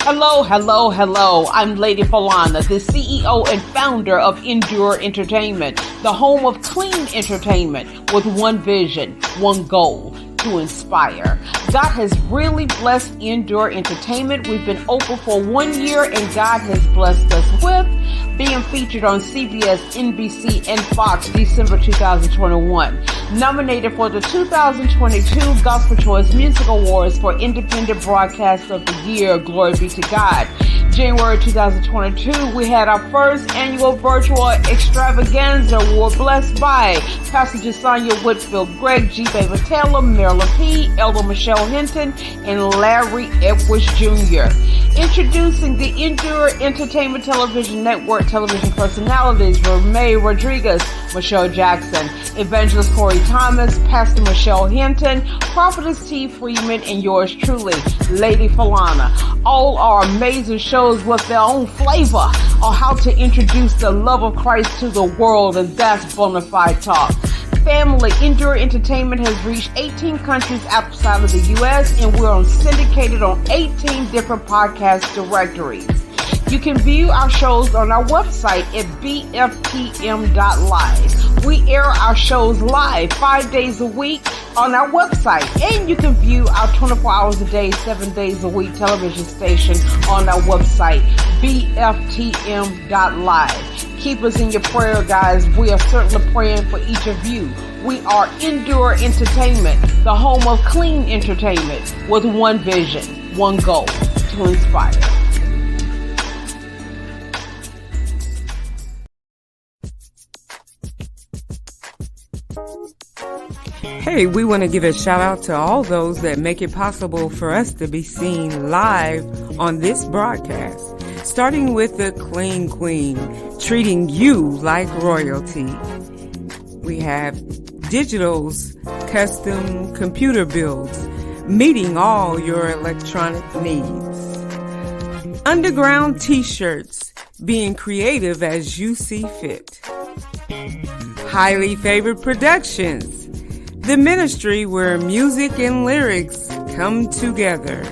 Hello, hello, hello. I'm Lady Falana, the CEO and founder of Endure Entertainment, the home of clean entertainment with one vision, one goal, to inspire. God has really blessed Endure Entertainment. We've been open for 1 year and God has blessed us with being featured on CBS, NBC, and Fox December 2021. Nominated for the 2022 Gospel Choice Music Awards for Independent Broadcast of the Year. Glory be to God. January 2022, we had our first annual virtual extravaganza. We were blessed by Pastor Jasanya Whitfield, Greg G. Baby Taylor, Marilyn P., Elder Michelle Hinton, and Larry Edwards Jr. Introducing the Endure Entertainment Television Network television personalities were May Rodriguez, Michelle Jackson, Evangelist Corey Thomas, Pastor Michelle Hinton, Prophetess T. Freeman, and yours truly, Lady Falana. All are amazing shows with their own flavor on how to introduce the love of Christ to the world, and that's bona fide talk. Family, Endure Entertainment has reached 18 countries outside of the U.S., and we're syndicated on 18 different podcast directories. You can view our shows on our website at bftm.live. We air our shows live 5 days a week on our website, and you can view our 24 hours a day, 7 days a week television station on our website, bftm.live. Keep us in your prayer, guys. We are certainly praying for each of you. We are Endure Entertainment, the home of clean entertainment with one vision, one goal, to inspire. Hey, we want to give a shout out to all those that make it possible for us to be seen live on this broadcast. Starting with the Clean Queen, treating you like royalty. We have Digital's custom computer builds, meeting all your electronic needs. Underground t-shirts, being creative as you see fit. Highly Favored Productions, the ministry where music and lyrics come together.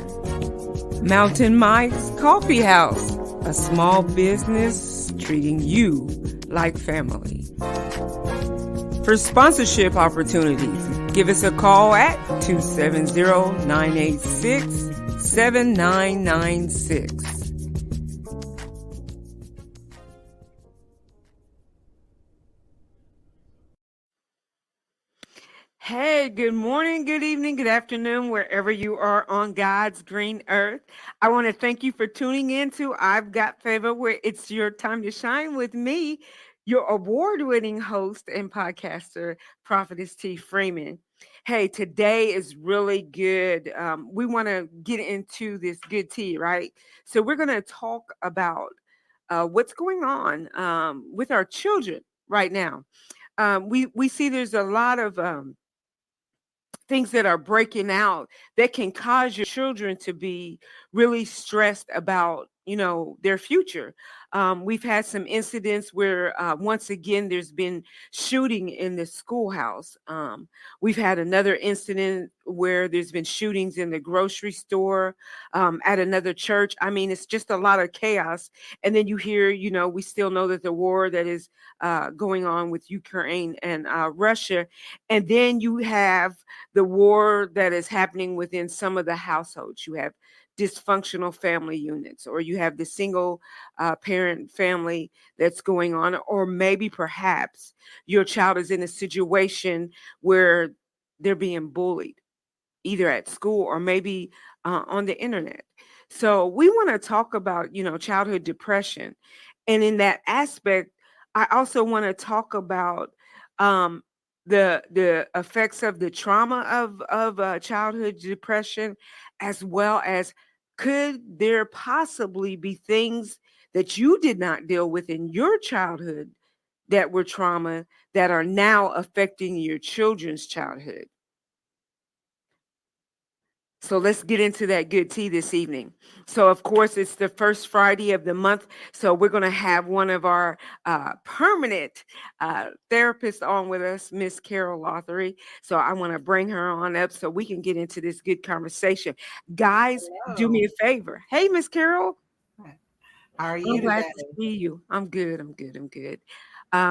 Mountain Mike's Coffee House, a small business treating you like family. For sponsorship opportunities, give us a call at 270-986-7996. Hey, good morning, good evening, good afternoon, wherever you are on God's green earth. I want to thank you for tuning in to I've Got Favor, where it's your time to shine with me, your award-winning host and podcaster, Prophetess T. Freeman. Hey, today is really good. We want to get into this good tea, right? So we're going to talk about what's going on with our children right now. We see there's a lot of things that are breaking out that can cause your children to be really stressed about, their future. We've had some incidents where, once again, there's been shooting in the schoolhouse. We've had another incident where there's been shootings in the grocery store, at another church. I mean, it's just a lot of chaos. And then you hear, we still know that the war that is going on with Ukraine and Russia. And then you have the war that is happening within some of the households. You have dysfunctional family units, or you have the single parent family that's going on, or maybe perhaps your child is in a situation where they're being bullied, either at school or maybe on the internet. So we want to talk about, childhood depression. And in that aspect, I also want to talk about the effects of the trauma of childhood depression, as well as could there possibly be things that you did not deal with in your childhood that were trauma that are now affecting your children's childhood. So let's get into that good tea this evening. So, of course, it's the first Friday of the month. So, we're going to have one of our permanent therapists on with us, Miss Carol Lothery. So, I want to bring her on up so we can get into this good conversation. Guys, do me Hello. a favor. Hey, Miss Carol. How are I'm you glad today? to see you. I'm good. I'm good. I'm good.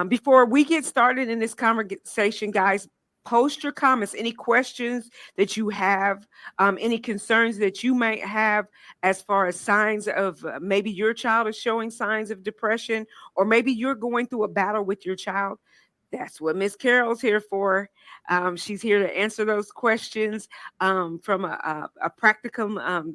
Before we get started in this conversation, guys, post your comments, any questions that you have, any concerns that you might have as far as signs of maybe your child is showing signs of depression, or maybe you're going through a battle with your child. That's what Miss Carol's here for. She's here to answer those questions from a practicum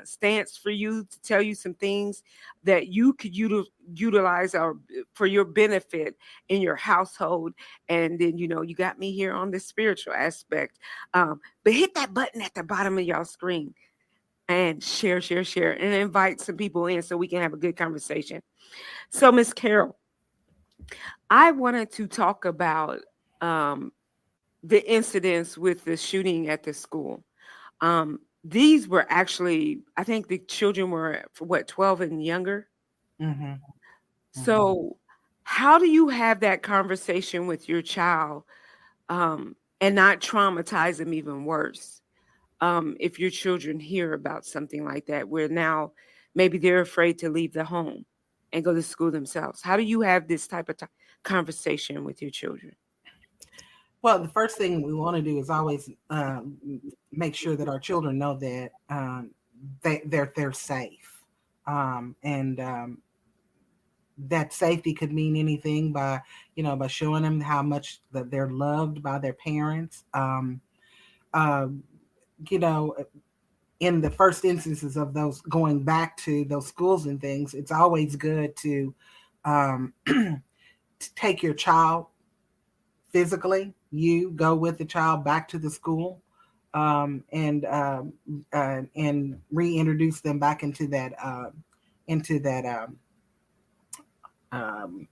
stance for you, to tell you some things that you could utilize or for your benefit in your household. And then, you got me here on the spiritual aspect. But hit that button at the bottom of y'all screen and share, and invite some people in so we can have a good conversation. So, Miss Carol, I wanted to talk about um, the incidents with the shooting at the school. These were actually, I think the children were for what, 12 and younger. Mm-hmm. Mm-hmm. So, how do you have that conversation with your child and not traumatize them even worse? If your children hear about something like that, where now maybe they're afraid to leave the home and go to school themselves. How do you have this type of conversation with your children? Well, the first thing we want to do is always make sure that our children know that they're safe, and that safety could mean anything by by showing them how much that they're loved by their parents. Uh, you know, in the first instances of those going back to those schools and things, it's always good to to take your child physically. You go with the child back to the school, and reintroduce them back into that um,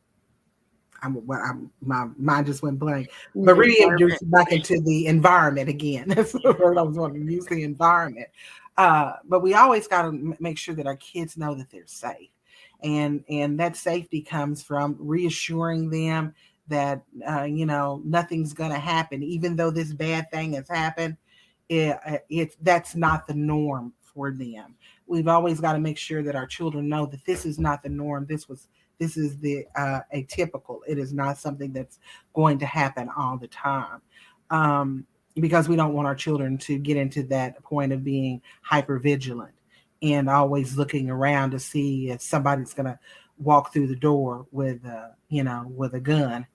my mind just went blank. But reintroduce Environment. them back into the environment again. That's the word I was wanting to use, the environment. But we always got to make sure that our kids know that they're safe, and that safety comes from reassuring them that nothing's going to happen, even though this bad thing has happened. It's that's not the norm for them. We've always got to make sure that our children know that this is not the norm. This is the atypical. It is not something that's going to happen all the time. Because we don't want our children to get into that point of being hyper vigilant and always looking around to see if somebody's going to walk through the door with with a gun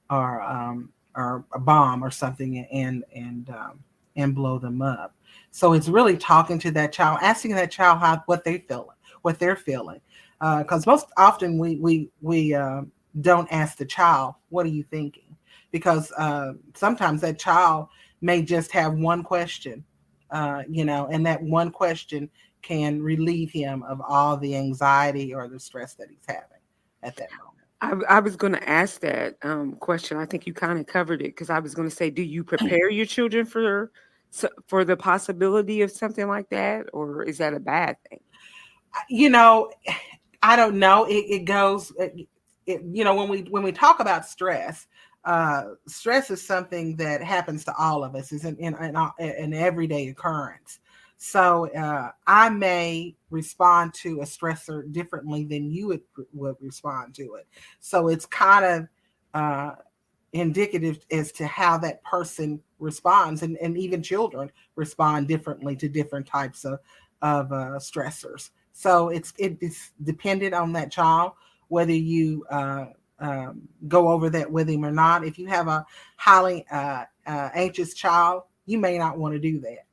or a bomb or something, and blow them up. So it's really talking to that child, asking that child what they're feeling, because most often we don't ask the child, what are you thinking? Because sometimes that child may just have one question, and that one question can relieve him of all the anxiety or the stress that he's having at that moment. I was going to ask that question. I think you kind of covered it, because I was going to say, do you prepare your children for the possibility of something like that, or is that a bad thing? You know, I don't know. It goes. When we talk about stress, stress is something that happens to all of us. Is an everyday occurrence. So I may respond to a stressor differently than you would respond to it. So it's kind of indicative as to how that person responds, and even children respond differently to different types of stressors. So it's dependent on that child whether you go over that with him or not. If you have a highly anxious child, you may not want to do that,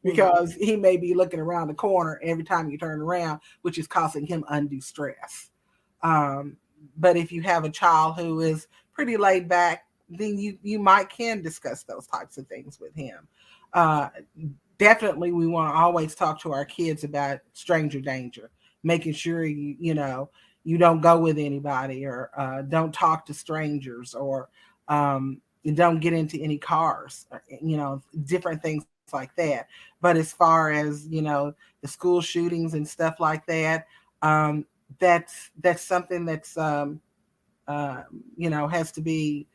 because he may be looking around the corner every time you turn around, which is causing him undue stress. Um, but if you have a child who is pretty laid back, then you might can discuss those types of things with him. Uh, Definitely, we want to always talk to our kids about stranger danger, making sure you don't go with anybody, or don't talk to strangers, or don't get into any cars, different things like that. But as far as, the school shootings and stuff like that, um, that's something that's, has to be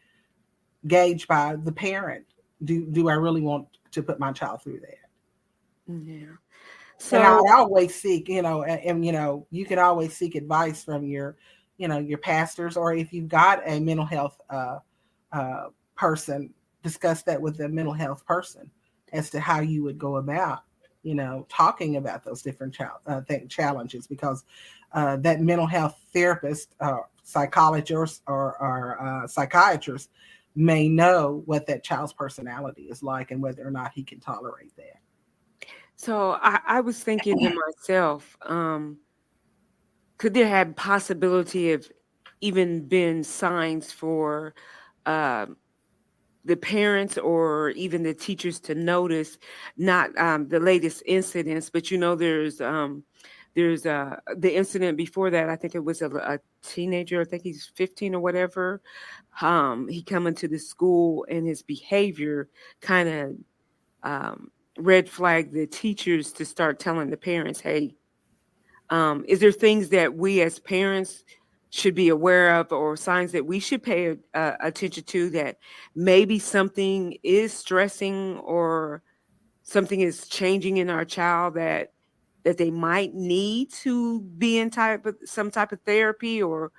gauged by the parent. Do I really want to put my child through that? Yeah. And I So, always seek, you can always seek advice from your pastors, or if you've got a mental health person, discuss that with a mental health person as to how you would go about, talking about those different challenges, because that mental health therapist, psychologist, or psychiatrist may know what that child's personality is like and whether or not he can tolerate that. I was thinking to myself, could there have possibility of even been signs for um the parents or even the teachers to notice not the latest incidents, but there's the incident before that. I think it was a teenager. I think he's 15 or whatever. He come into the school and his behavior kind of um, red flag the teachers to start telling the parents, hey, is there things that we as parents should be aware of, or signs that we should pay attention to, that maybe something is stressing or something is changing in our child, that they might need to be in some type of therapy, or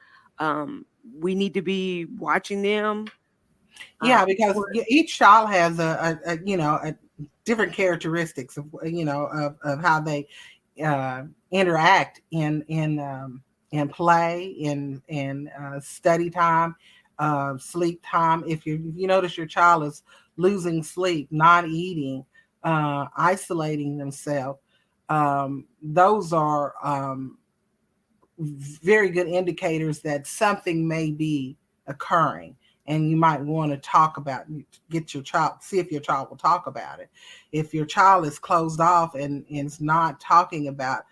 we need to be watching them? Uh, Yeah, because each child has a different characteristics of how they interact in play, in study time, sleep time. If you notice your child is losing sleep, not eating, isolating themselves, those are very good indicators that something may be occurring, and you might want to talk about, get your child, see if your child will talk about it. If your child is closed off and is not talking about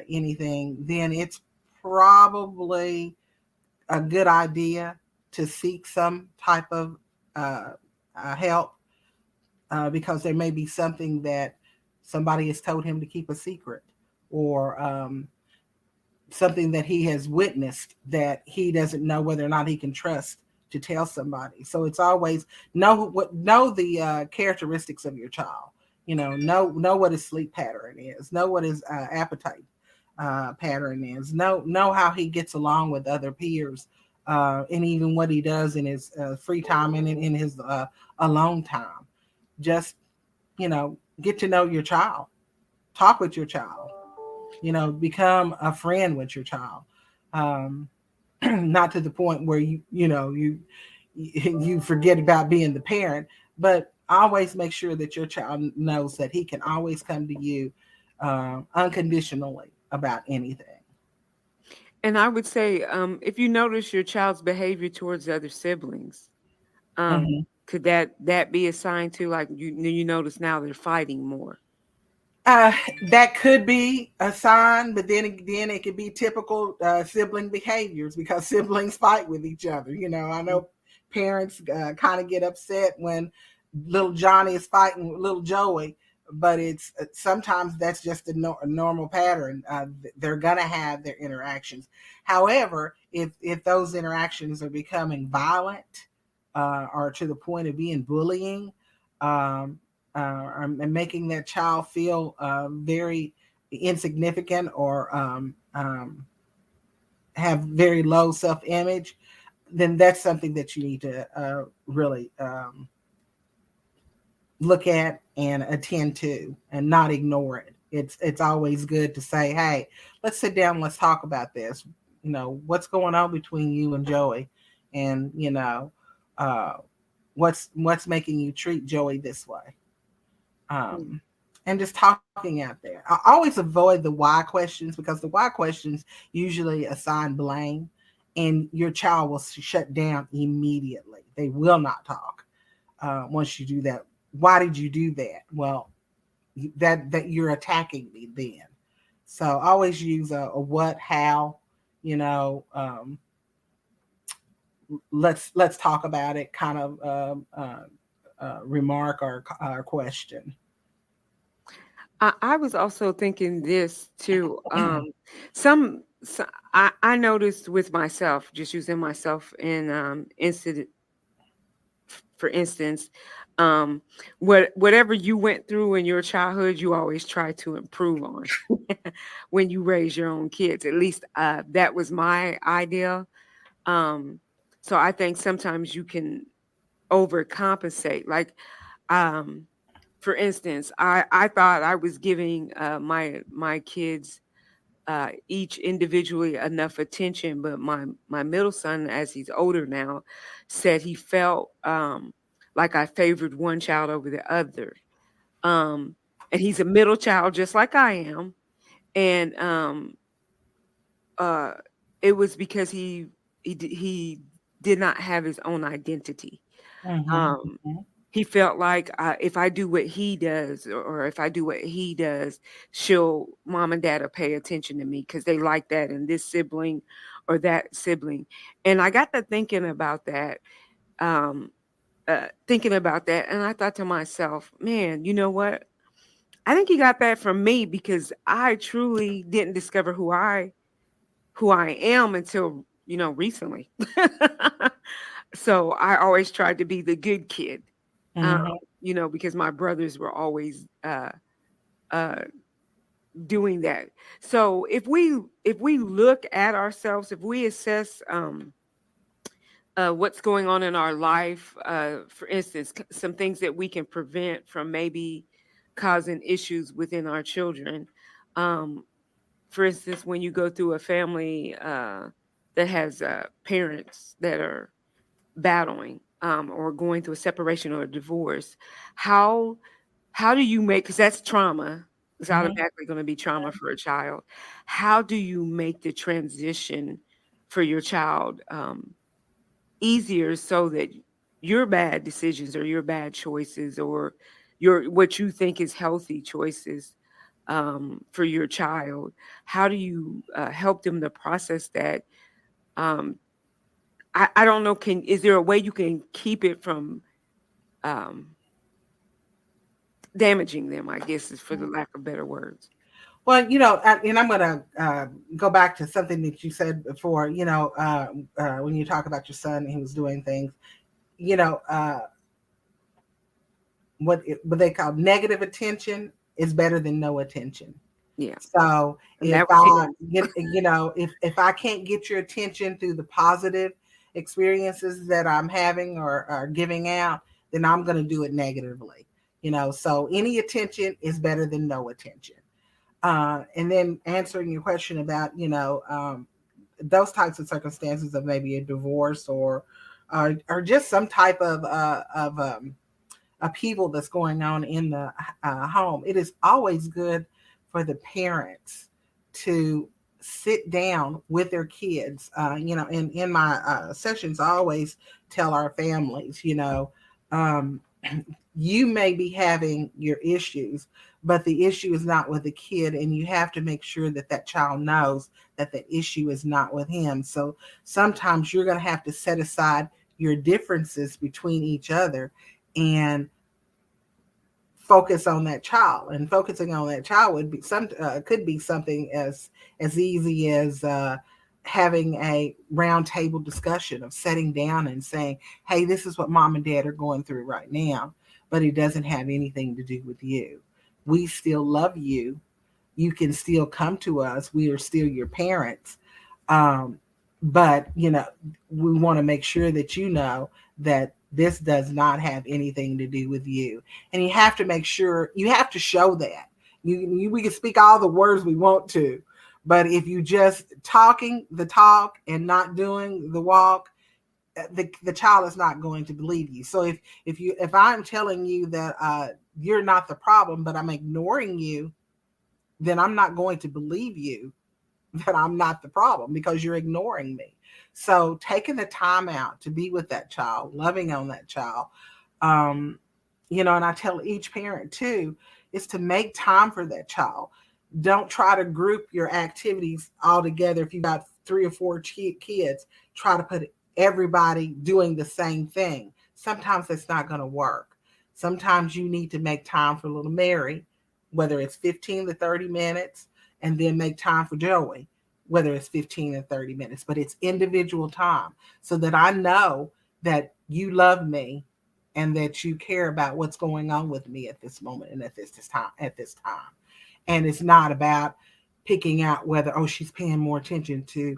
anything, then it's probably a good idea to seek some type of help, because there may be something that somebody has told him to keep a secret, or something that he has witnessed that he doesn't know whether or not he can trust to tell somebody. So it's always know the characteristics of your child. Know what his sleep pattern is. Know what his appetite pattern is. Know how he gets along with other peers, and even what he does in his free time and in his alone time. Just get to know your child. Talk with your child. Become a friend with your child. Um, not to the point where you forget about being the parent, but always make sure that your child knows that he can always come to you unconditionally about anything. and I would say, if you notice your child's behavior towards other siblings, Mhm. could that be a sign too? Like you notice now they're fighting more. Uh, that could be a sign, but then again, it could be typical sibling behaviors, because siblings fight with each other. I know parents kind of get upset when little Johnny is fighting with little Joey, but it's sometimes that's just a normal pattern. They're gonna have their interactions. However, if those interactions are becoming violent, or to the point of being bullying, um, and making that child feel very insignificant, or have very low self-image, then that's something that you need to really look at and attend to, and not ignore it. It's always good to say, hey, let's sit down, let's talk about this. What's going on between you and Joey, and uh, what's making you treat Joey this way. um, and just talking out there. I always avoid the why questions, because the why questions usually assign blame, and your child will shut down immediately. They will not talk once you do that. Why did you do that? Well, that you're attacking me then. So always use a what, how, you know, let's talk about it kind of remark or question. I was also thinking this too. Some, I noticed with myself, just using myself in incident, for instance, um, whatever you went through in your childhood, you always try to improve on when you raise your own kids. At least that was my idea. Um, so I think sometimes you can overcompensate. Like, um, for instance, I thought I was giving my kids each individually enough attention, but my middle son, as he's older now, said he felt like I favored one child over the other. Um, and he's a middle child, just like I am, and uh, it was because he did not have his own identity. Mm-hmm. Um, he felt like if I do what he does, or if I do what he does, mom and dad will pay attention to me because they like that in this sibling or that sibling. And I got to um, thinking about that, and I thought to myself, man, you know what? I think he got that from me because I truly didn't discover who I am until recently. So I always tried to be the good kid, um, Mm-hmm. because my brothers were always uh, doing that. So if we look at ourselves, if we assess what's going on in our life, for instance, some things that we can prevent from maybe causing issues within our children. Um, for instance, when you go through a family that has parents that are battling or going through a separation or a divorce, how how do you make, because that's trauma, it's Mm-hmm. automatically going to be trauma for a child. How do you make the transition for your child easier so that your bad decisions or your bad choices or your what you think is healthy choices for your child, how do you help them to process that? um, I don't know, is there a way you can keep it from um, damaging them, I guess, is for the lack of better words. Well, and I'm going to go back to something that you said before. When you talk about your son who was doing things, you know, uh, what they call negative attention is better than no attention. Yeah. So And if that was I him. get, if I can't get your attention through the positive experiences that I'm having or giving out, then I'm going to do it negatively. So any attention is better than no attention. And then answering your question about, those types of circumstances of maybe a divorce or just some type of upheaval that's going on in the home, it is always good for the parents to sit down with their kids. In my sessions, I always tell our families, um, you may be having your issues, but the issue is not with the kid, and you have to make sure that that child knows that the issue is not with him. So sometimes you're going to have to set aside your differences between each other and focus on that child. And focusing on that child would be could be something as easy as having a round table discussion of sitting down and saying, hey, this is what mom and dad are going through right now, but it doesn't have anything to do with you. We still love you. You can still come to us. We are still your parents. um, but we want to make sure that that this does not have anything to do with you. And you have to make sure, you have to show that. We can speak all the words we want to, but if you just talking the talk and not doing the walk, the child is not going to believe you. So if I'm telling you that you're not the problem, but I'm ignoring you, then I'm not going to believe you that I'm not the problem because you're ignoring me. So taking the time out to be with that child, loving on that child, um, and I tell each parent too, is to make time for that child. Don't try to group your activities all together. If you got 3 or 4 kids, try to put everybody doing the same thing. Sometimes it's not going to work. Sometimes you need to make time for little Mary whether it's 15 to 30 minutes, and then make time for Joey, whether it's 15 and 30 minutes, but it's individual time so that I know that you love me and that you care about what's going on with me at this moment and at this time. And it's not about picking out whether, oh, she's paying more attention to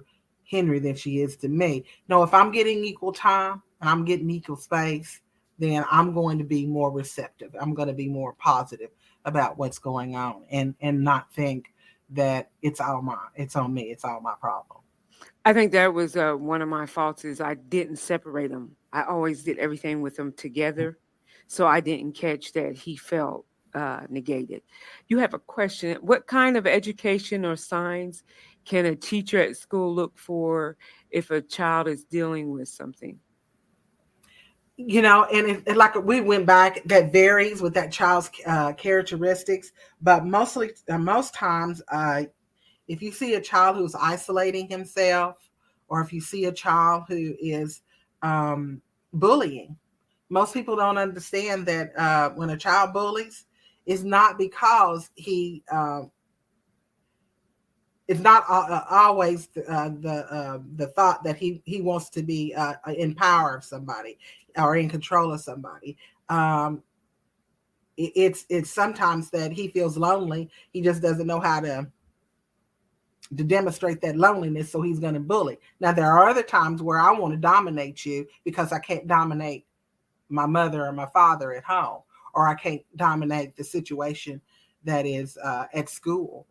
Henry than she is to me. No, if I'm getting equal time and I'm getting equal space, then I'm going to be more receptive. I'm going to be more positive about what's going on, and not think that it's on me, it's all my problem. I think that was one of my faults is I didn't separate them. I always did everything with them together, so I didn't catch that he felt negated. You have a question. What kind of education or signs can a teacher at school look for if a child is dealing with something? And like we went back, that varies with that child's characteristics, but most times, if you see a child who's isolating himself, or if you see a child who is bullying, most people don't understand that when a child bullies, is not because it's not always the thought that he wants to be in power of somebody or in control of somebody. It's sometimes that he feels lonely. He just doesn't know how to demonstrate that loneliness, so he's going to bully. Now, there are other times where I want to dominate you because I can't dominate my mother or my father at home, or I can't dominate the situation that is at school.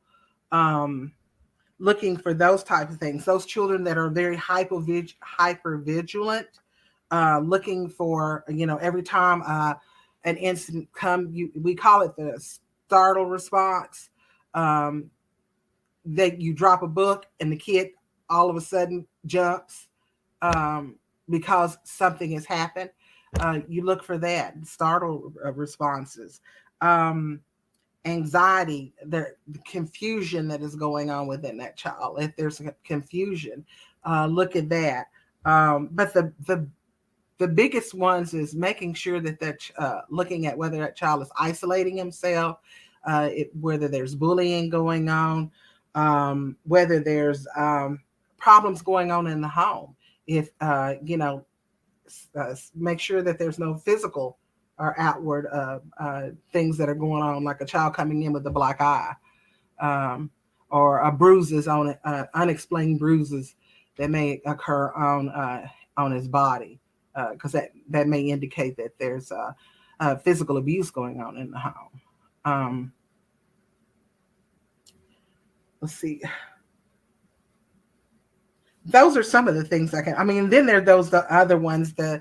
Looking for those type of things. Those children that are very hyper vigilant, looking for, every time an incident we call it the startle response. That you drop a book and the kid all of a sudden jumps because something has happened. You look for that startle responses. Anxiety, the confusion that is going on within that child. If there's confusion, look at that. But the biggest ones is making sure that looking at whether that child is isolating himself, whether there's bullying going on, whether there's problems going on in the home. If make sure that there's no physical or outward things that are going on, like a child coming in with a black eye, or bruises on it, unexplained bruises that may occur on his body, because that may indicate that there's physical abuse going on in the home. Let's see. Those are some of the things then there are the other ones, the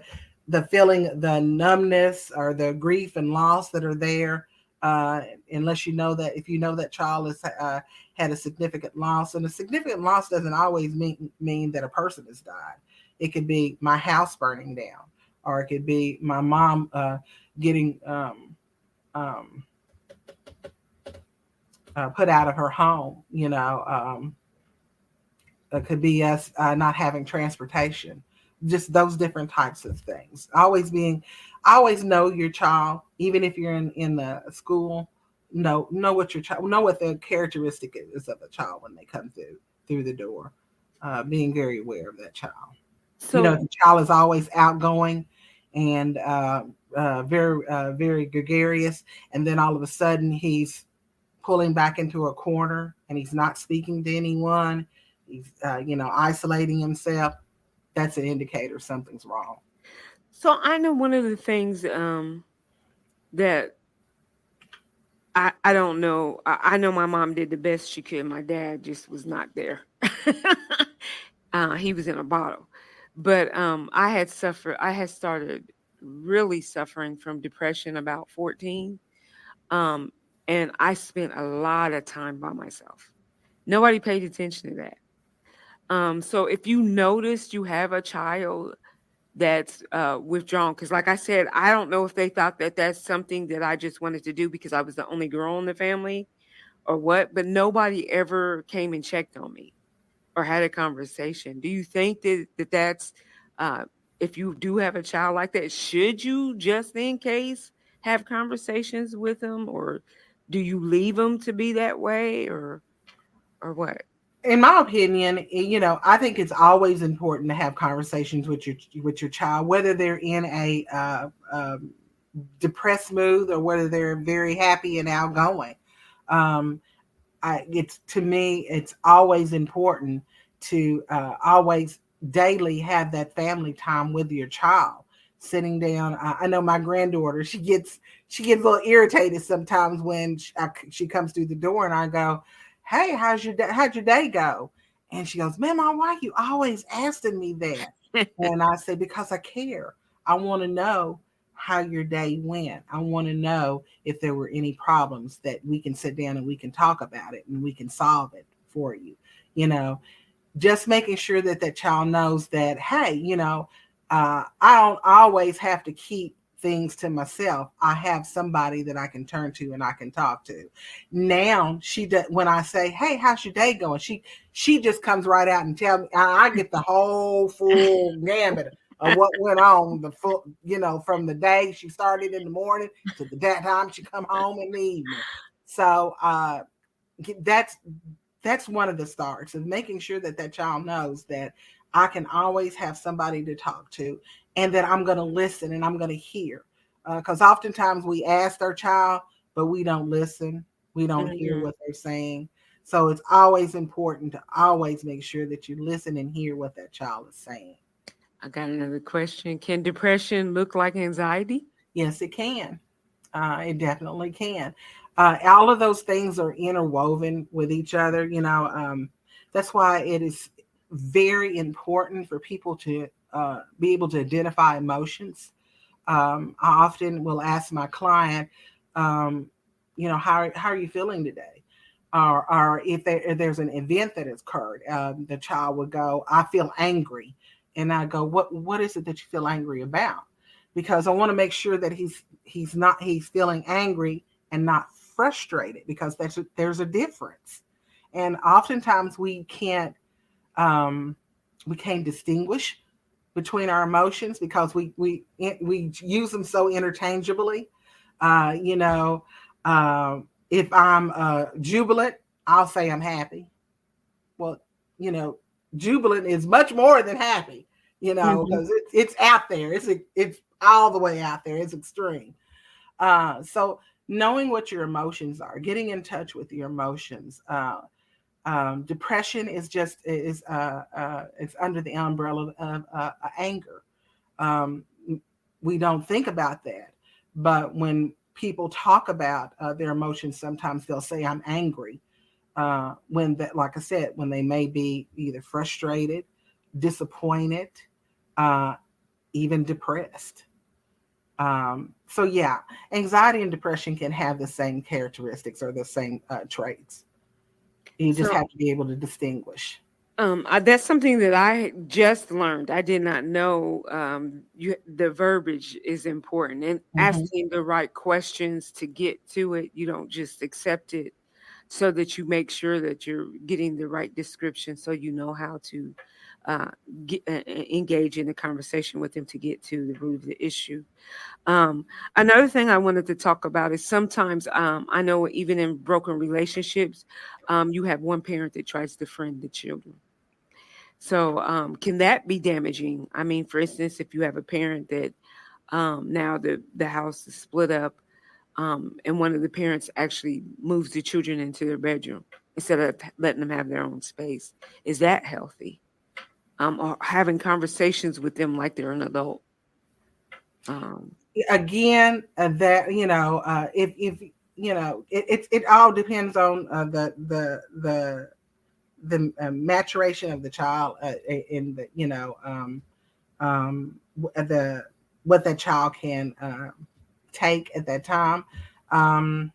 feeling, the numbness or the grief and loss that are there. Unless if you know that child has had a significant loss, and a significant loss doesn't always mean that a person has died. It could be my house burning down, or it could be my mom getting put out of her home. It could be us not having transportation. Just those different types of things. Always know your child, even if you're in the school. Know what your child, know what the characteristic is of a child when they come through the door. Being very aware of that child. So, if the child is always outgoing and very very gregarious, and then all of a sudden he's pulling back into a corner and he's not speaking to anyone. He's isolating himself. That's an indicator something's wrong. so I know one of the things that I don't know. I know my mom did the best she could. My dad just was not there. He was in a bottle. But I had started really suffering from depression about 14. Um, and I spent a lot of time by myself. Nobody paid attention to that. So if you notice you have a child that's withdrawn, because like I said, I don't know if they thought that that's something that I just wanted to do because I was the only girl in the family or what, but nobody ever came and checked on me or had a conversation. Do you think that's uh, if you do have a child like that, should you just in case have conversations with them, or do you leave them to be that way, or what? In my opinion, I think it's always important to have conversations with your child, whether they're in a depressed mood or whether they're very happy and outgoing. Um, it's to me, it's always important to always daily have that family time with your child. Sitting down, I know my granddaughter. She gets a little irritated sometimes when she comes through the door, and I go, "Hey, how'd your day go?" And she goes, "Mama, why are you always asking me that?" And I say, "Because I care. I want to know how your day went. I want to know if there were any problems that we can sit down and we can talk about it and we can solve it for you." You know, just making sure that that child knows that, hey, I don't always have to keep things to myself. I have somebody that I can turn to and I can talk to. Now she does, when I say, "Hey, how's your day going?" She just comes right out and tell me. I get the whole full gamut of what went on, the full, from the day she started in the morning to the time she come home in the evening. So that's that's one of the starts of making sure that that child knows that I can always have somebody to talk to, and that I'm going to listen and I'm going to hear. Because oftentimes we ask our child, but we don't listen. We don't hear Mhm. what they're saying. So it's always important to always make sure that you listen and hear what that child is saying. I got another question. Can depression look like anxiety? Yes, it can. It definitely can. All of those things are interwoven with each other. That's why it is very important for people to be able to identify emotions. I often will ask my client, um, how are you feeling today? Or if there's an event that has occurred, the child would go, "I feel angry," and I go, "What is it that you feel angry about?" Because I want to make sure that he's feeling angry and not frustrated, because there's a difference, and oftentimes um, we can't distinguish between our emotions because we use them so interchangeably. Uh, you know, if I'm jubilant, I'll say I'm happy. Well, you know, jubilant is much more than happy. Mhm. Because it's out there. It's all the way out there. It's extreme. So knowing what your emotions are, getting in touch with your emotions. Depression is it's under the umbrella of anger. Um, we don't think about that, but when people talk about their emotions, sometimes they'll say, "I'm angry." When that, like I said, when they may be either frustrated, disappointed, uh, even depressed. So yeah, anxiety and depression can have the same characteristics or the same traits. You just So, have to be able to distinguish. that's something that I just learned. I did not know. The verbiage is important, and Hmm. asking the right questions to get to it. You don't just accept it, so that you make sure that you're getting the right description, so you know how to uh, engage in a conversation with them to get to the root of the issue. Um, Another thing I wanted to talk about is sometimes I know even in broken relationships, you have one parent that tries to friend the children. So can that be damaging? I mean, for instance, if you have a parent that now the house is split up, and one of the parents actually moves the children into their bedroom instead of letting them have their own space, is that healthy? Or having conversations with them like they're an adult. Um, Again, that if it all depends on the maturation of the child, in the the what that child can take at that time. Um,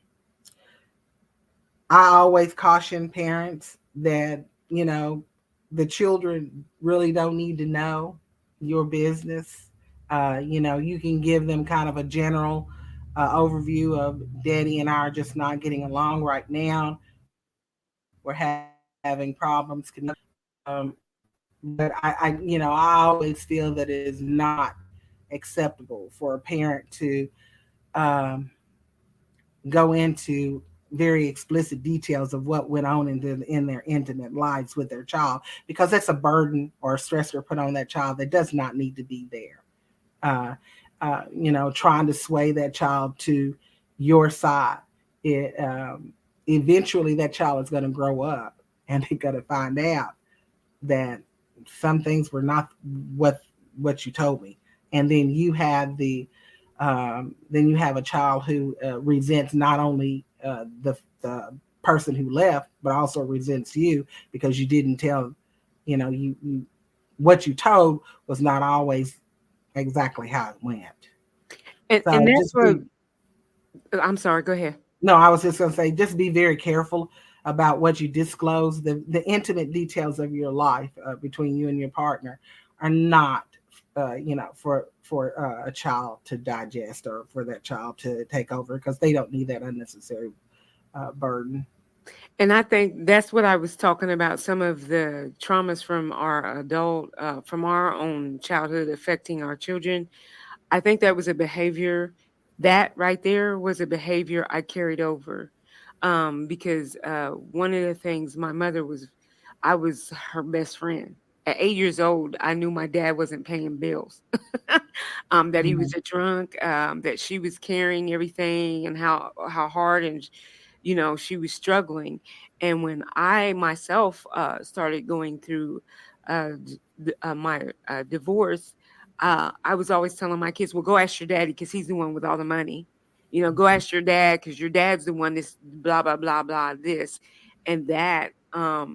I always caution parents that the children really don't need to know your business. You can give them kind of a general overview of, "Daddy and I are just not getting along right now. We're having problems communicating." But I always feel that it is not acceptable for a parent to um, go into very explicit details of what went on in their intimate lives with their child, because that's a burden or a stressor put on that child that does not need to be there. Uh, Trying to sway that child to your side, it eventually that child is going to grow up and they're going to find out that some things were not what you told me, and then you have a child who resents not only the person who left, but also resents you because you didn't tell, you what you told was not always exactly how it went. And So that's just what be I'm sorry, go ahead. No, I was just going to say, just be very careful about what you disclose. The intimate details of your life between you and your partner are not, for a child to digest or for that child to take over, because they don't need that unnecessary burden. And I think that's what I was talking about. Some of the traumas from our own childhood affecting our children. I think that was a behavior that right there was a behavior I carried over. Because one of the things my mother was, I was her best friend. At 8 years old, I knew my dad wasn't paying bills, that he was Mhm. a drunk, that she was carrying everything, and how hard and she was struggling. And when I myself started going through my divorce, I was always telling my kids, well, go ask your daddy because he's the one with all the money. Go ask your dad because your dad's the one that's blah, blah, blah, blah, this and that. I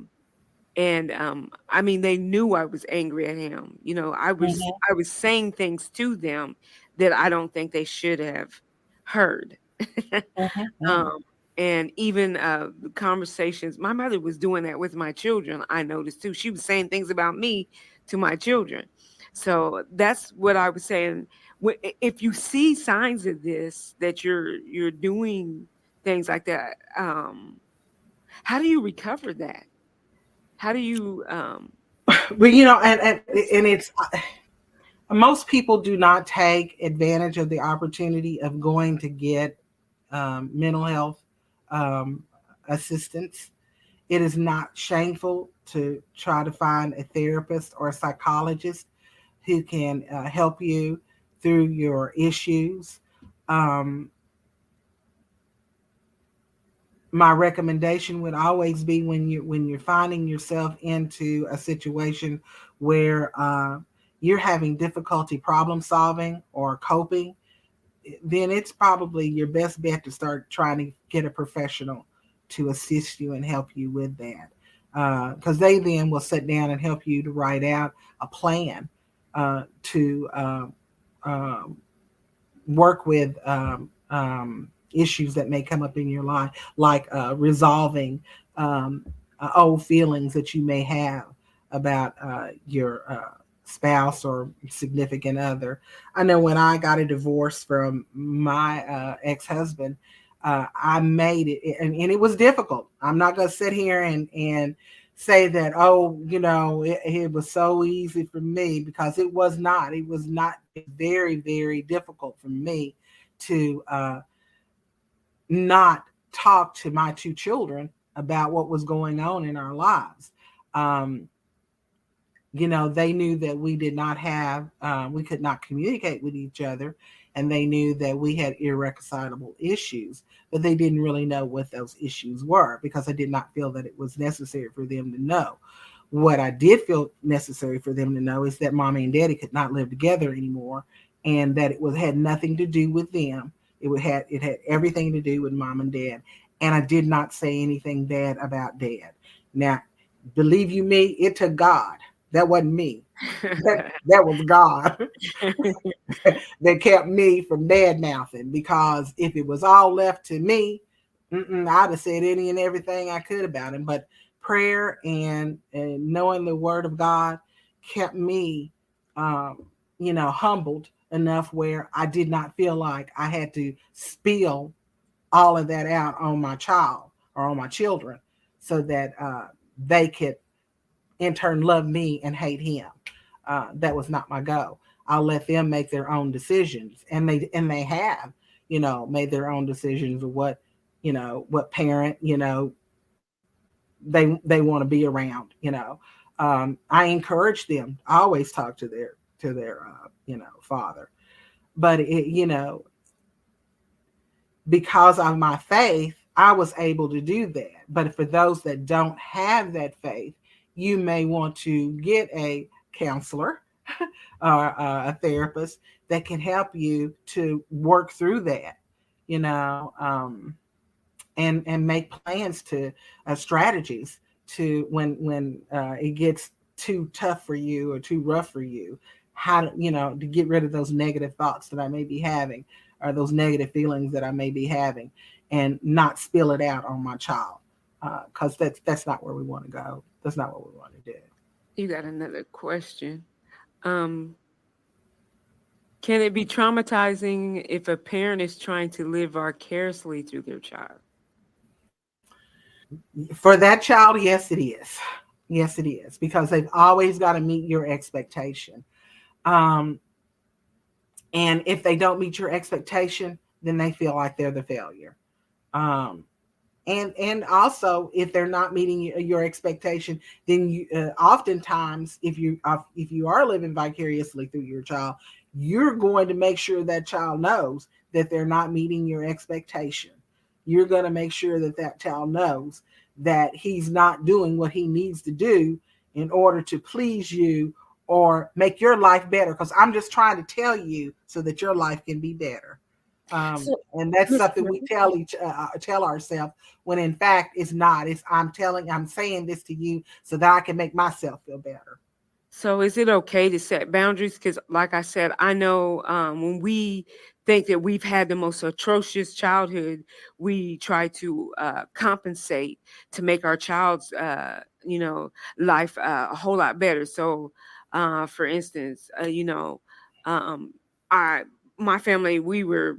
mean, they knew I was angry at him. Mhm. I was saying things to them that I don't think they should have heard. Mhm. Mhm. Um, and even the conversations, my mother was doing that with my children. I noticed too. She was saying things about me to my children. So that's what I was saying. If you see signs of this, that you're doing things like that, how do you recover that? How do you But and it's most people do not take advantage of the opportunity of going to get mental health um, assistance. It is not shameful to try to find a therapist or a psychologist who can help you through your issues. Um, my recommendation would always be, when you're finding yourself into a situation where you're having difficulty problem solving or coping, then it's probably your best bet to start trying to get a professional to assist you and help you with that. Because they then will sit down and help you to write out a plan to work with issues that may come up in your life, like resolving old feelings that you may have about your spouse or significant other. I know when I got a divorce from my ex-husband, I made it, and it was difficult. I'm not going to sit here and say that, oh, it was so easy for me, because it was not. It was not. Very, very difficult for me to not talk to my two children about what was going on in our lives. Um, they knew that we did not have, we could not communicate with each other, and they knew that we had irreconcilable issues, but they didn't really know what those issues were, because I did not feel that it was necessary for them to know. What I did feel necessary for them to know is that mommy and daddy could not live together anymore, and that had nothing to do with them. It had everything to do with mom and dad. And I did not say anything bad about dad. Now, believe you me, it took God. That wasn't me. That was God that kept me from bad mouthing, because if it was all left to me, I'd have said any and everything I could about him. But prayer and knowing the word of God kept me, humbled enough where I did not feel like I had to spill all of that out on my child or on my children, so that they could in turn love me and hate him. That was not my goal. I'll let them make their own decisions, and they have, made their own decisions of what, what parent, they want to be around. I encourage them. I always talk to their father, but because of my faith, I was able to do that. But for those that don't have that faith, you may want to get a counselor or a therapist that can help you to work through that, you know, and make plans to strategies to when it gets too tough for you or too rough for you, how to to get rid of those negative thoughts that I may be having or those negative feelings that I may be having, and not spill it out on my child, because that's not where we want to go. That's not what we want to do. You got another question. Um, can it be traumatizing if a parent is trying to live vicariously through their child? For that child, yes, it is. Yes, it is, because they've always got to meet your expectation. Um, and if they don't meet your expectation, then they feel like they're the failure. Um, and also, if they're not meeting your expectation, then you oftentimes, if you are living vicariously through your child, you're going to make sure that child knows that they're not meeting your expectation. You're going to make sure that that child knows that he's not doing what he needs to do in order to please you or make your life better, because I'm just trying to tell you so that your life can be better. So, And that's Miss something we tell ourselves, when in fact it's not. It's I'm saying this to you so that I can make myself feel better. So is it okay to set boundaries? Because, like I said, I know when we think that we've had the most atrocious childhood, we try to compensate to make our child's, life a whole lot better. So, for instance, um, I my family, we were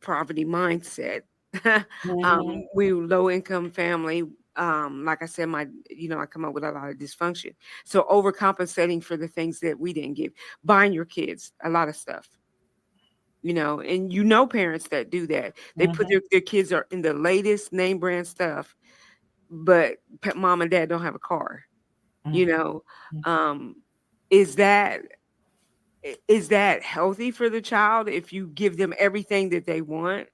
poverty mindset. Mhm. We were low income family. Like I said, I come up with a lot of dysfunction. So overcompensating for the things that we didn't give, buying your kids a lot of stuff, and parents that do that. They put Mhm. their kids are in the latest name brand stuff, but mom and dad don't have a car, you Mhm. know. Um, is that is that healthy for the child if you give them everything that they want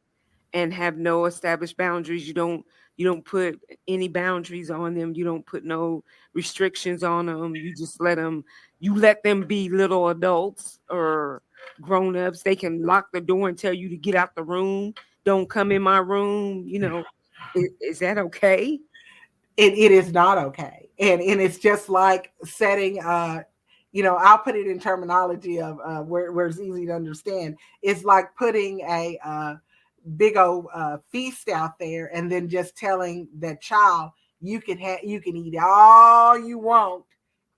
and have no established boundaries? You don't put any boundaries on them. You don't put no restrictions on them. You let them be little adults or grown-ups. They can lock the door and tell you to get out the room. Don't come in my room. Is that okay? It is not okay, and it's just like setting. I'll put it in terminology of where it's easy to understand. It's like putting a big old feast out there, and then just telling that child you can eat all you want,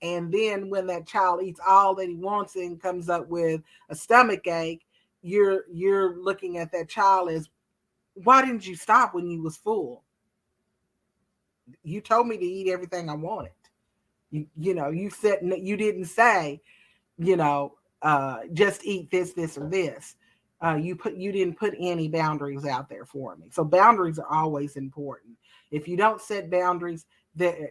and then when that child eats all that he wants and comes up with a stomach ache, you're looking at that child as, why didn't you stop when you was full? You told me to eat everything I wanted. You said, you didn't say, just eat this or this. You didn't put any boundaries out there for me. So boundaries are always important. If you don't set boundaries, the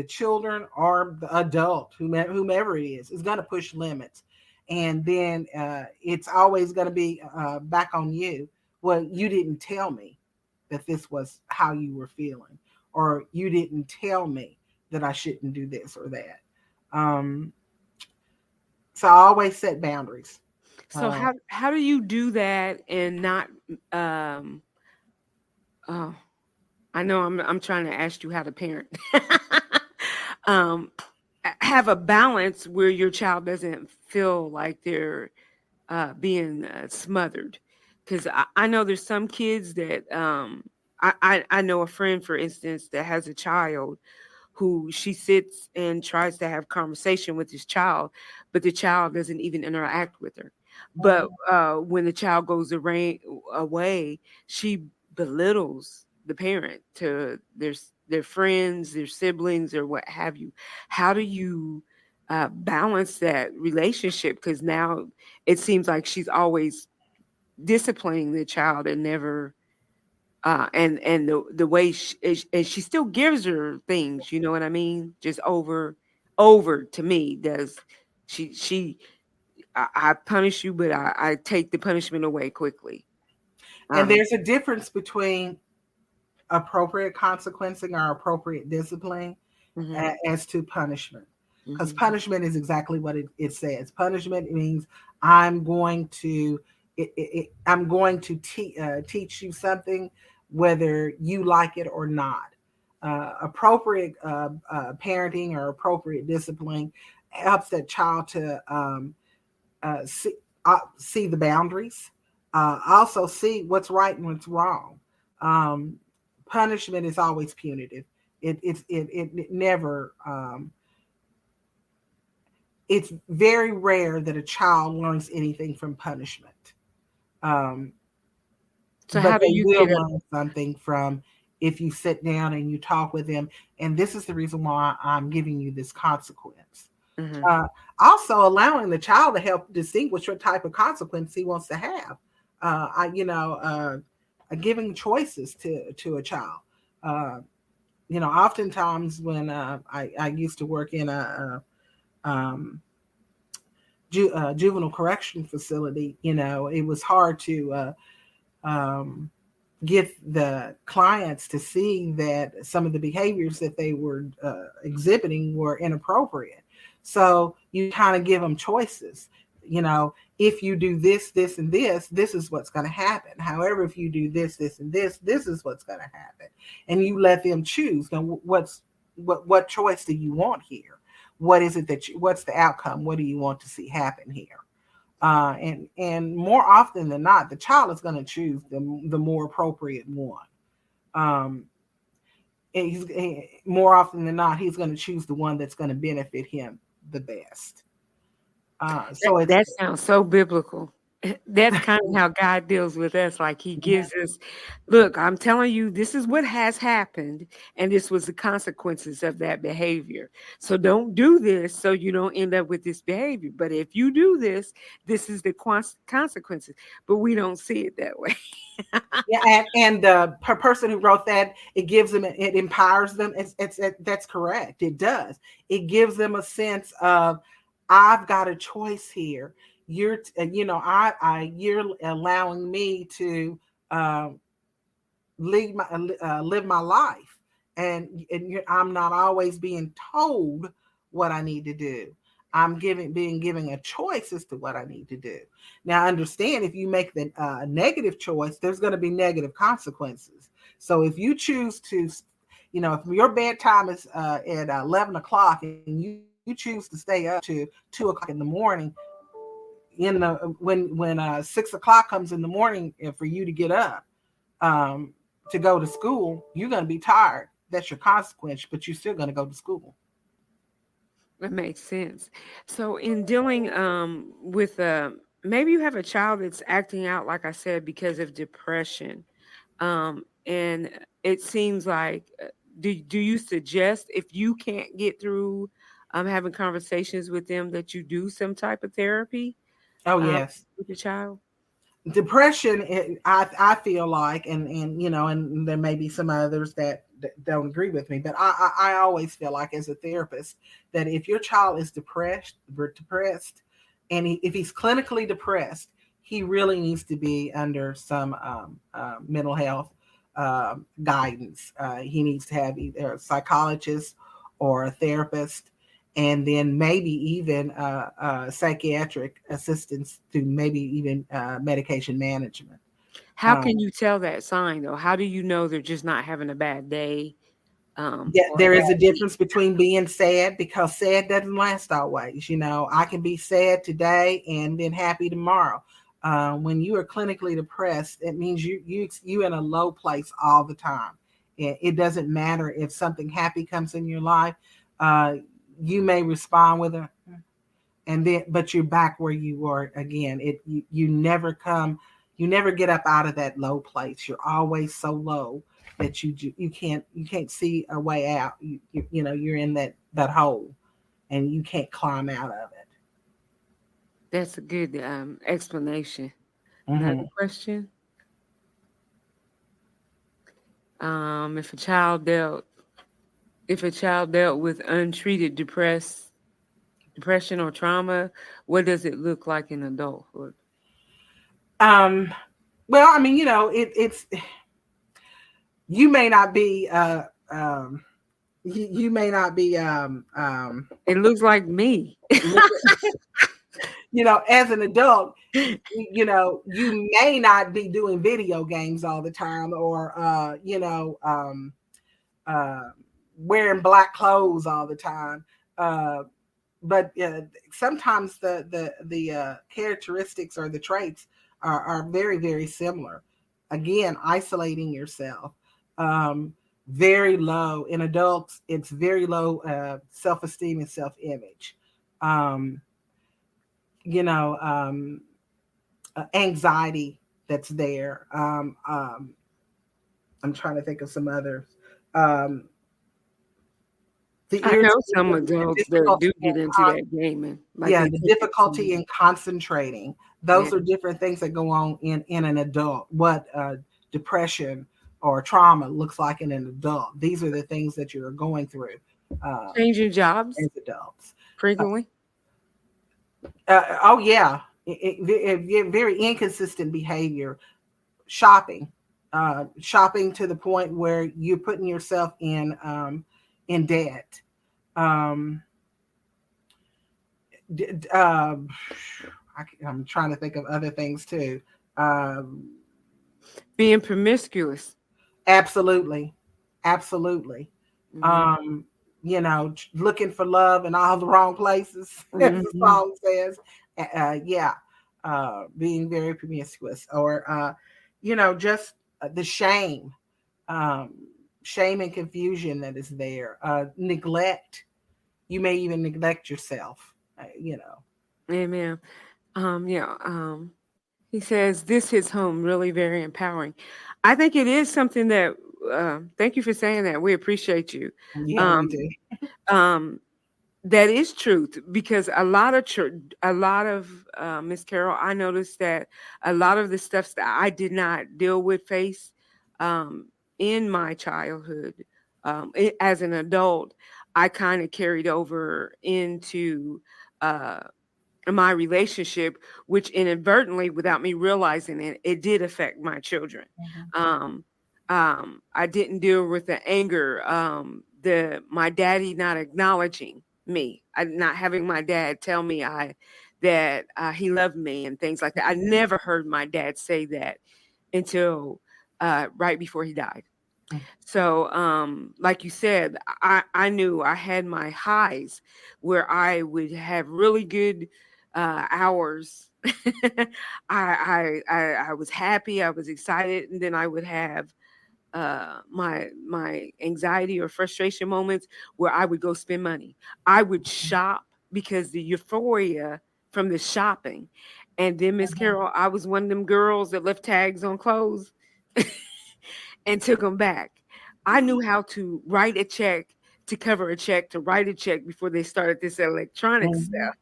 children or the adult, whomever it is going to push limits, and then it's always going to be back on you. Well, you didn't tell me that this was how you were feeling, or you didn't tell me that I shouldn't do this or that. Um, so I always set boundaries. So Uh, how do you do that and not um oh, I know I'm trying to ask you how to parent. um have a balance where your child doesn't feel like they're being smothered. Because I know there's some kids that I know a friend, for instance, that has a child who she sits and tries to have conversation with this child, but the child doesn't even interact with her. But when the child goes away, she belittles the parent to their friends, their siblings, or what have you. How do you balance that relationship? Because now it seems like she's always disciplining the child and never and the way and she still gives her things, you know what I mean? Just over to me does she I punish you, but I take the punishment away quickly. And Um, there's a difference between appropriate consequencing or appropriate discipline mhm, as to punishment. Because mhm. punishment is exactly what it says. Punishment means I'm going to I'm going to teach you something, whether you like it or not. Appropriate parenting or appropriate discipline helps that child to see, see the boundaries, also see what's right and what's wrong. Um, Punishment is always punitive. It never. It's very rare that a child learns anything from punishment, um, So but how do they you will get a learn something from if you sit down and you talk with them. And this is the reason why I'm giving you this consequence. mhm. Uh, Also, allowing the child to help distinguish what type of consequence he wants to have. Giving choices to a child. Uh, Oftentimes when I used to work in a juvenile correction facility, it was hard to um, get the clients to see that some of the behaviors that they were exhibiting were inappropriate. So you kind of give them choices. If you do this, this, and this is what's going to happen. However, if you do this, this, and this is what's going to happen. And you let them choose. Now, what choice do you want here? What is it what's the outcome? What do you want to see happen here? And more often than not, the child is going to choose the more appropriate one. Um, More often than not, he's going to choose the one that's going to benefit him the best. That So it's that sounds so biblical. That's kind of how God deals with us. Like he gives us, look, I'm telling you, this is what has happened, and this was the consequences of that behavior. So don't do this so you don't end up with this behavior. But if you do this, this is the consequences. But we don't see it that way. yeah, and the person who wrote that, it gives them, it empowers them. That's correct. It does. It gives them a sense of, I've got a choice here. You're allowing me to um, live my life, and I'm not always being told what I need to do. I'm being given a choice as to what I need to do. Now, understand, if you make the negative choice, there's going to be negative consequences. So if you choose to, if your bedtime is at 11 o'clock and you choose to stay up to 2 o'clock in the morning, when 6 o'clock comes in the morning for you to get up, um, to go to school, you're going to be tired. That's your consequence, but you're still going to go to school. That makes sense. So in dealing with maybe you have a child that's acting out, like I said, because of depression. And it seems like do you suggest if you can't get through having conversations with them that you do some type of therapy Oh, um, yes. with your child? Depression, I feel like, and there may be some others that don't agree with me, but I always feel like, as a therapist, that if your child is depressed, and if he's clinically depressed, he really needs to be under some mental health guidance. He needs to have either a psychologist or a therapist, and then maybe even psychiatric assistance to maybe even medication management. How Um, can you tell that sign though? How do you know they're just not having a bad day yeah, or a there bad is a week? difference between being sad, because sad doesn't last always. I can be sad today and then happy tomorrow. When you are clinically depressed, it means you in a low place all the time. It doesn't matter if something happy comes in your life. Uh, you may respond with a, and then, but you're back where you were again. You never get up out of that low place. You're always so low that you can't see a way out. You're in that hole, and you can't climb out of it. That's a good explanation. Another Hmm. question? If a child dealt with untreated depression or trauma, what does it look like in adulthood? Um, well, I mean, it's you may not be you may not be It looks like me. as an adult, you may not be doing video games all the time, or uh wearing black clothes all the time. But sometimes the characteristics or the traits are very, very similar. Again, isolating yourself, very low in adults. It's very low self-esteem and self-image. Um, Anxiety that's there. I'm trying to think of some others. Um, the I know irritability some and adults that difficulty do get into that gaming. Like yeah, they the take it difficulty in concentrating. yeah. Those are different things that go on in an adult. What depression or trauma looks like in an adult. These are the things that you're going through Changing jobs as adults. frequently. Oh yeah, very inconsistent behavior. Shopping, shopping to the point where you're putting yourself in debt. Um, I'm trying to think of other things too. Um, Being promiscuous. absolutely, absolutely. Mhm. Um, looking for love in all the wrong places, as the Mhm. song says. Yeah, being very promiscuous, or just the shame, um, shame and confusion that is there. Neglect. You may even neglect yourself. Amen. Yeah. He says this hits home really very empowering. I think it is something that. Thank you for saying that. We appreciate you. Yeah, we Um, do. um, that is truth because a lot of Miss Carol, I noticed that a lot of the stuff that I did not deal with face um, in my childhood as an adult, I kind of carried over into uh, my relationship, which inadvertently, without me realizing it, it did affect my children. Mhm. Um, I didn't deal with the anger, the my daddy not acknowledging me, not having my dad tell me that he loved me and things like that. I never heard my dad say that until right before he died. So, like you said, I knew I had my highs where I would have really good hours. I was happy, I was excited, and then I would have my anxiety or frustration moments where I would go spend money. I would shop because the euphoria from the shopping. And then Miss Mhm. Carol, I was one of them girls that left tags on clothes and took them back. I knew how to write a check to cover a check to write a check before they started this electronic Mhm. stuff.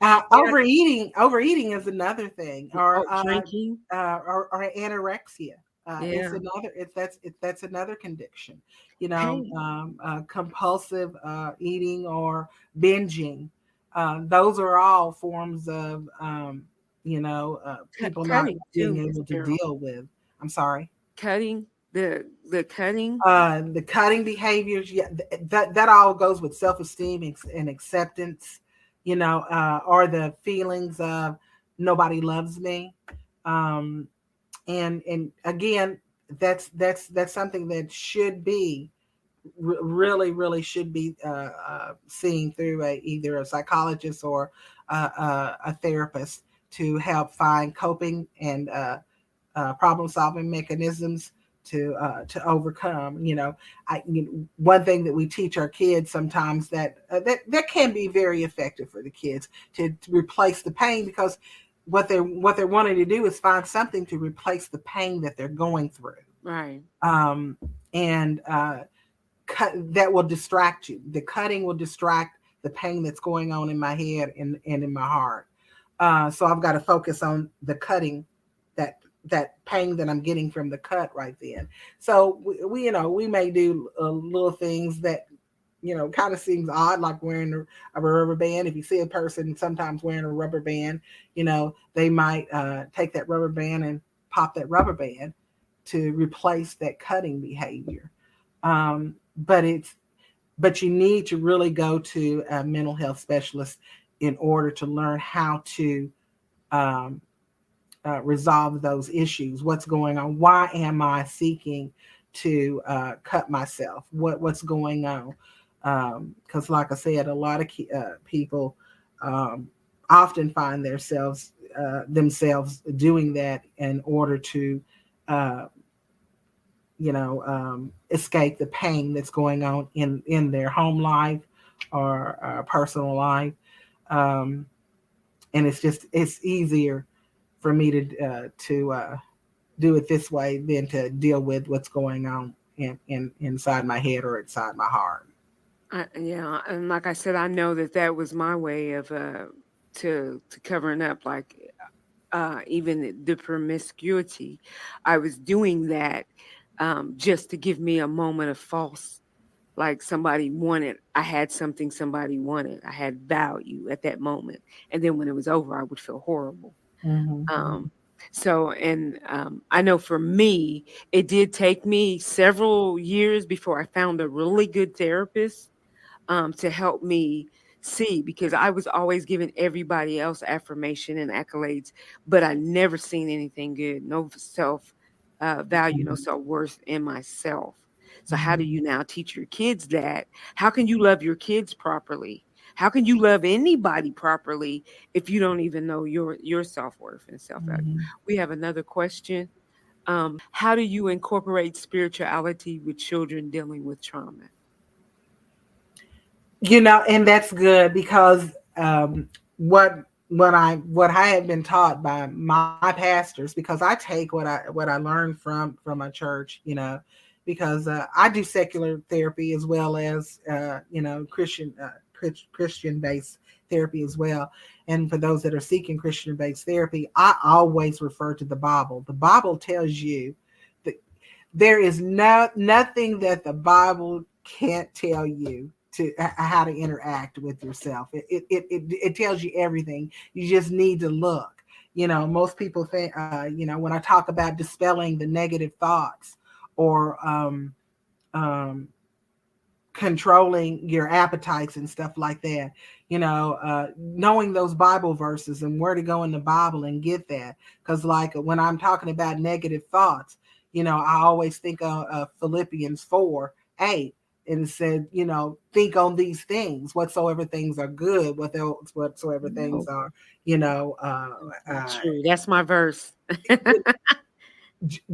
Yeah. Overeating is another thing, Oh, drinking. or anorexia. It's Yeah. another. That's another condition. Hey, Compulsive eating or binging. Those are all forms of people not cutting being too, Miss able to Carol. deal with. I'm sorry. Cutting the cutting. The cutting behaviors, yeah, that all goes with self-esteem and acceptance, or the feelings of nobody loves me. Um, and again, that's something that should be really, really should be seen through either a psychologist or a therapist to help find coping and problem solving mechanisms to overcome. One thing that we teach our kids sometimes that can be very effective for the kids to replace the pain, because what they're wanting to do is find something to replace the pain that they're going through. Right. And that will distract you. The cutting will distract the pain that's going on in my head and in my heart. So I've got to focus on the cutting that that pain that I'm getting from the cut right then. So we may do little things that kind of seems odd, like wearing a rubber band. If you see a person sometimes wearing a rubber band, they might take that rubber band and pop that rubber band to replace that cutting behavior. Um, but it's but you need to really go to a mental health specialist in order to learn how to um, resolve those issues. What's going on? Why am I seeking to cut myself? What's going on? Because, like I said, a lot of people um, often find themselves doing that in order to, uh, escape the pain that's going on in their home life or personal life. Um, and it's easier for me to do it this way than to deal with what's going on inside my head or inside my heart. Yeah, and like I said, I know that that was my way of to covering up, like even the promiscuity. I was doing that just to give me a moment of false, like somebody wanted. I had something somebody wanted. I had value at that moment, and then when it was over, I would feel horrible. Mm-hmm. Um, so, and I know for me, it did take me several years before I found a really good therapist to help me see, because I was always giving everybody else affirmation and accolades, but I never seen anything good, no self value, no Mm-hmm. self worth in myself. So how do Mm-hmm. you now teach your kids that? How can you love your kids properly? How can you love anybody properly if you don't even know your self worth and self value? Mm-hmm. We have another question. How do you incorporate spirituality with children dealing with trauma? And that's good because um, what what I have been taught by my pastors, because I take what I learned from my church, because I do secular therapy as well as Christian based therapy as well. And for those that are seeking Christian based therapy, I always refer to the Bible. The Bible tells you that there is nothing that the Bible can't tell you to how to interact with yourself. It tells you everything. You just need to look. Most people think, when I talk about dispelling the negative thoughts or um, controlling your appetites and stuff like that, knowing those Bible verses and where to go in the Bible and get that. Because, like, when I'm talking about negative thoughts, I always think of Philippians 4:8. And it said, think on these things, whatsoever things are good, whatsoever things No, are, that's not true. That's my verse.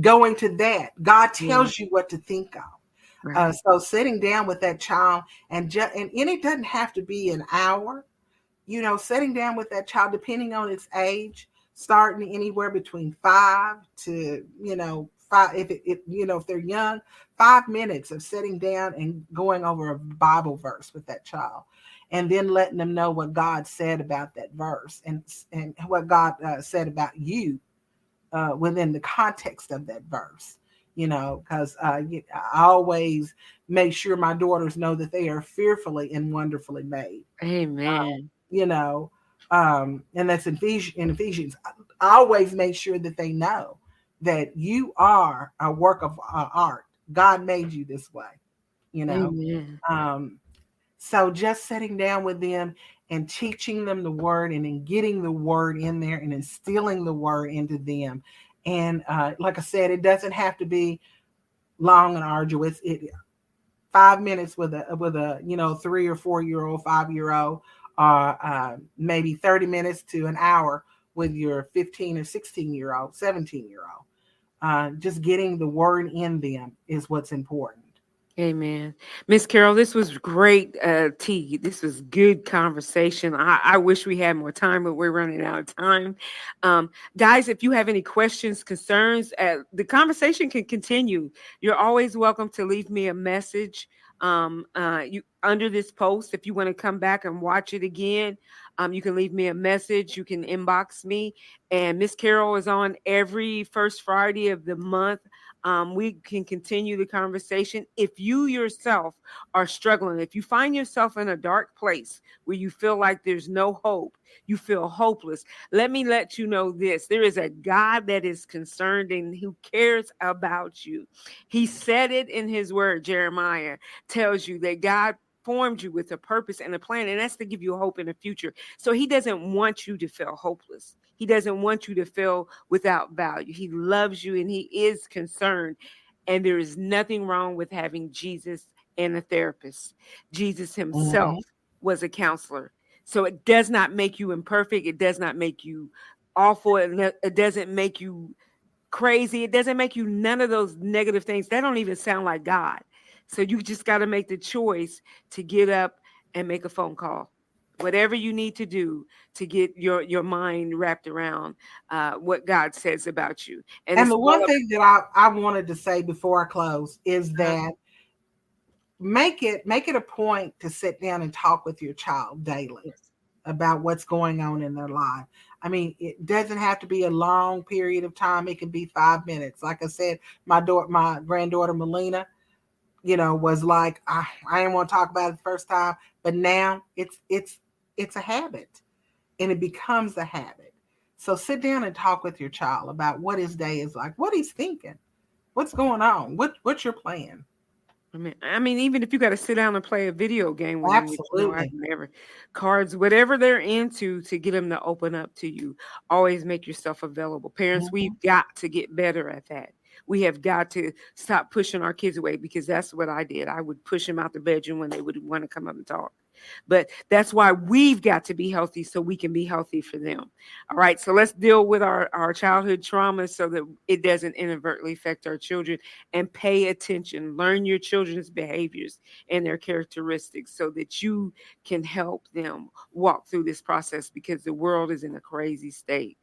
going to that. God Yeah, tells you what to think of. right. So sitting down with that child and it doesn't have to be an hour, sitting down with that child, depending on its age, starting anywhere between 5 to, five, if they're young, 5 minutes of sitting down and going over a Bible verse with that child. And then letting them know what God said about that verse and what God said about you within the context of that verse, because I always make sure my daughters know that they are fearfully and wonderfully made. Amen. You know, and that's in Ephesians. I always make sure that they know that you are a work of art. God made you this way, you know. Amen. Um, so just sitting down with them and teaching them the word and then getting the word in there and instilling the word into them. And like I said, it doesn't have to be long and arduous. 5 minutes with a 3 or 4 year old, 5 year old, maybe 30 minutes to an hour with your 15 or 16-year-old, 17-year-old. Just getting the word in them is what's important. Amen. Miss Carol, this was great tea. This was good conversation. I wish we had more time, but we're running out of time. Um, Guys, if you have any questions, concerns, the conversation can continue. You're always welcome to leave me a message You under this post, if you want to come back and watch it again, you can leave me a message. You can inbox me. And Miss Carol is on every first Friday of the month. We can continue the conversation. If you yourself are struggling, if you find yourself in a dark place where you feel like there's no hope, you feel hopeless, let me let you know this. There is a God that is concerned and who cares about you. He said it in his word. Jeremiah tells you that God formed you with a purpose and a plan, and that's to give you hope in the future. So he doesn't want you to feel hopeless. He doesn't want you to feel without value. He loves you and he is concerned. And there is nothing wrong with having Jesus and a therapist. Jesus himself was a counselor. So it does not make you imperfect. It does not make you awful. It doesn't make you crazy. It doesn't make you none of those negative things. That don't even sound like God. So you just got to make the choice to get up and make a phone call. Whatever you need to do to get your mind wrapped around what God says about you. And the one thing that I wanted to say before I close is that make it a point to sit down and talk with your child daily about what's going on in their life. I mean, it doesn't have to be a long period of time. It can be 5 minutes. Like I said, my granddaughter Melina, was like, I didn't want to talk about it the first time, but now it's a habit, and it becomes a habit. So sit down and talk with your child about what his day is like, what he's thinking, what's going on, what's your plan. I mean, even if you got to sit down and play a video game with absolutely, them, cards, whatever they're into, to get them to open up to you. Always make yourself available. Parents, we've got to get better at that. We have got to stop pushing our kids away, because that's what I did. I would push them out the bedroom when they would want to come up and talk. But that's why we've got to be healthy, so we can be healthy for them. All right. So let's deal with our childhood trauma so that it doesn't inadvertently affect our children, and pay attention. Learn your children's behaviors and their characteristics so that you can help them walk through this process, because the world is in a crazy state.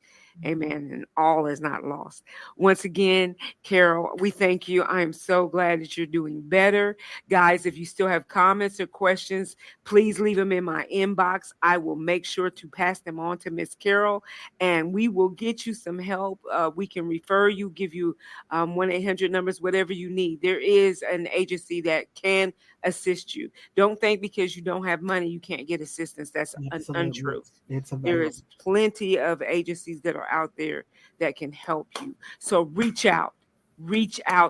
Amen. And all is not lost. Once again, Carol, we thank you. I am so glad that you're doing better. Guys, if you still have comments or questions, please leave them in my inbox. I will make sure to pass them on to Miss Carol, and we will get you some help. We can refer you, give you 1-800 numbers, whatever you need. There is an agency that can assist you. Don't think because you don't have money you can't get assistance. That's untrue. There is plenty of agencies that are out there that can help you. So reach out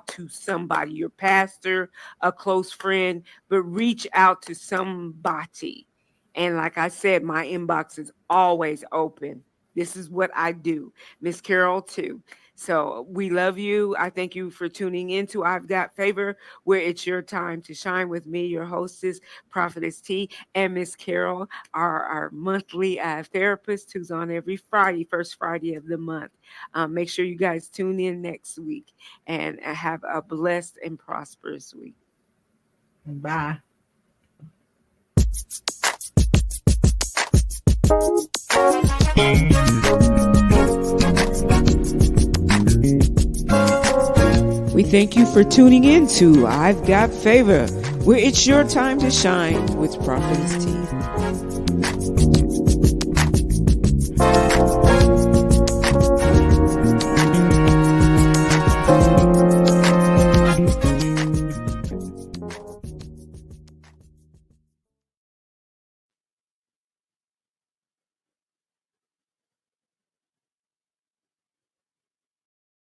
to somebody, your pastor, a close friend, but reach out to somebody. And like I said, my inbox is always open. This is what I do. Miss Carol too. So we love you. I thank you for tuning in to I've Got Favor, where it's your time to shine with me, your hostess, Prophetess T, and Miss Carol, our monthly therapist, who's on every Friday, first Friday of the month. Make sure you guys tune in next week, and have a blessed and prosperous week. Bye. We thank you for tuning in to I've Got Favor, where it's your time to shine with Prophetess T.